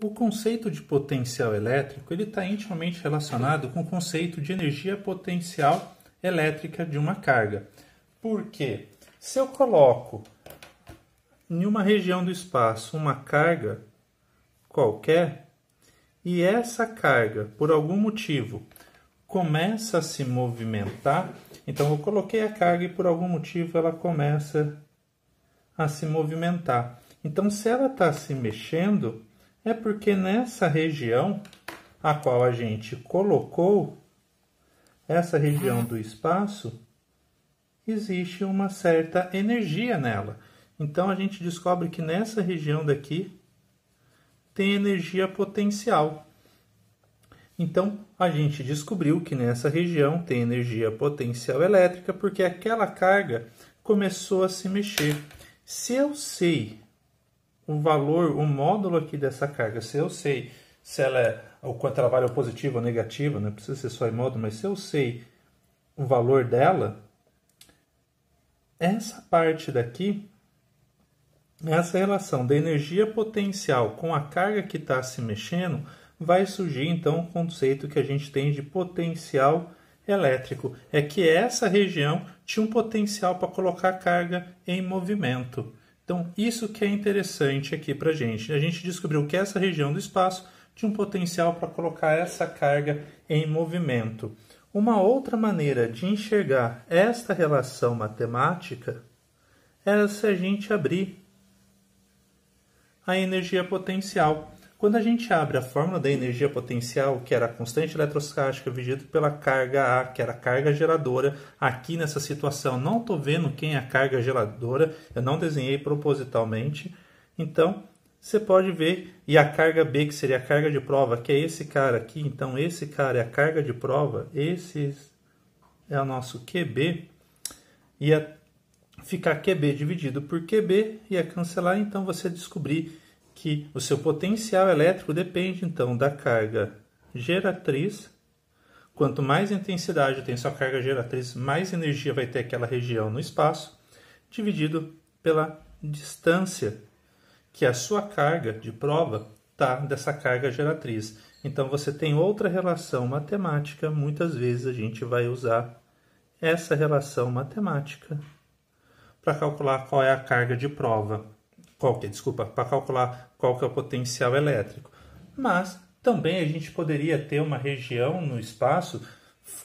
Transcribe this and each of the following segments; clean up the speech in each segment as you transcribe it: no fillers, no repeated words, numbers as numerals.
O conceito de potencial elétrico ele está intimamente relacionado com o conceito de energia potencial elétrica de uma carga. Por quê? Se eu coloco em uma região do espaço uma carga qualquer e essa carga, por algum motivo, começa a se movimentar, então eu coloquei a carga e por algum motivo ela começa a se movimentar. Então, se ela está se mexendo, é porque nessa região a qual a gente colocou, essa região do espaço, existe uma certa energia nela. Então, a gente descobre que nessa região daqui tem energia potencial. Então, a gente descobriu que nessa região tem energia potencial elétrica porque aquela carga começou a se mexer. Se eu sei o valor, o módulo aqui dessa carga, se eu sei se ela é, o quanto ela vale ou positiva ou negativa, não precisa ser só em módulo, mas se eu sei o valor dela, essa parte daqui, essa relação da energia potencial com a carga que está se mexendo, vai surgir então o conceito que a gente tem de potencial elétrico. É que essa região tinha um potencial para colocar a carga em movimento. Então, isso que é interessante aqui para a gente. A gente descobriu que essa região do espaço tinha um potencial para colocar essa carga em movimento. Uma outra maneira de enxergar esta relação matemática era se a gente abrir a energia potencial. Quando a gente abre a fórmula da energia potencial, que era a constante eletrostática dividida pela carga A, que era a carga geradora, aqui nessa situação não estou vendo quem é a carga geradora, eu não desenhei propositalmente. Então, você pode ver, e a carga B, que seria a carga de prova, que é esse cara aqui, então esse cara é a carga de prova, esse é o nosso QB, ia ficar QB dividido por QB, ia cancelar, então você descobrir que o seu potencial elétrico depende, então, da carga geratriz. Quanto mais intensidade tem sua carga geratriz, mais energia vai ter aquela região no espaço, dividido pela distância que a sua carga de prova está dessa carga geratriz. Então, você tem outra relação matemática. Muitas vezes a gente vai usar essa relação matemática para calcular qual é a carga de prova. Para calcular qual que é o potencial elétrico. Mas também a gente poderia ter uma região no espaço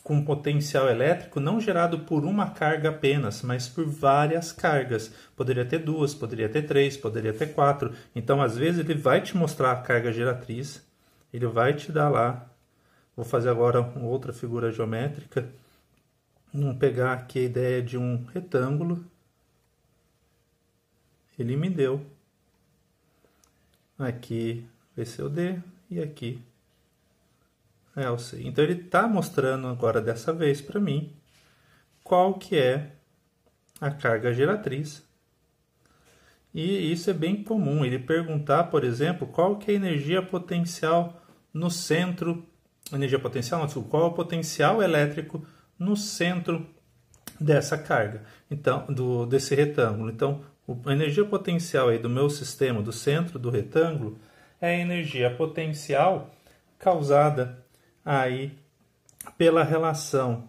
com potencial elétrico não gerado por uma carga apenas, mas por várias cargas. Poderia ter duas, poderia ter três, poderia ter quatro. Então, às vezes, ele vai te mostrar a carga geratriz, ele vai te dar lá. Vou fazer agora uma outra figura geométrica. Vamos pegar aqui a ideia de um retângulo. Ele me deu. Aqui vai ser o D e aqui é o C. Então ele está mostrando agora dessa vez para mim qual que é a carga geratriz. E isso é bem comum. Ele perguntar, por exemplo, qual que é a energia potencial no centro. Energia potencial, não, desculpa, qual é o potencial elétrico no centro dessa carga. Então, desse retângulo. Então, a energia potencial aí do meu sistema, do centro do retângulo, é a energia potencial causada aí pela relação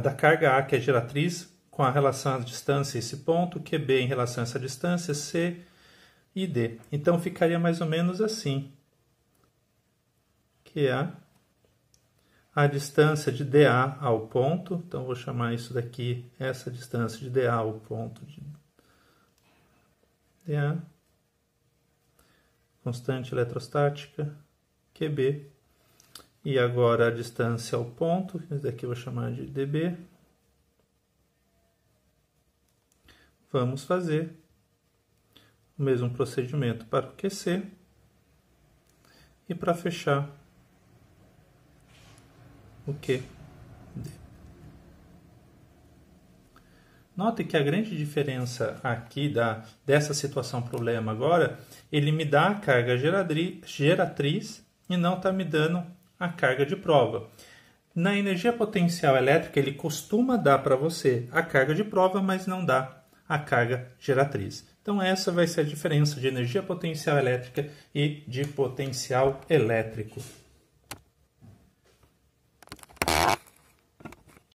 da carga A, que é geratriz, com a relação à distância, esse ponto, QB em relação a essa distância, C e D. Então, ficaria mais ou menos assim, que é a distância de DA ao ponto. Então, vou chamar isso daqui, essa distância de DA ao ponto de DA, constante eletrostática, QB, e agora a distância ao ponto, esse daqui eu vou chamar de DB. Vamos fazer o mesmo procedimento para o QC e para fechar o QD. Note que a grande diferença aqui dessa situação problema agora, ele me dá a carga geratriz e não está me dando a carga de prova. Na energia potencial elétrica, ele costuma dar para você a carga de prova, mas não dá a carga geratriz. Então essa vai ser a diferença de energia potencial elétrica e de potencial elétrico.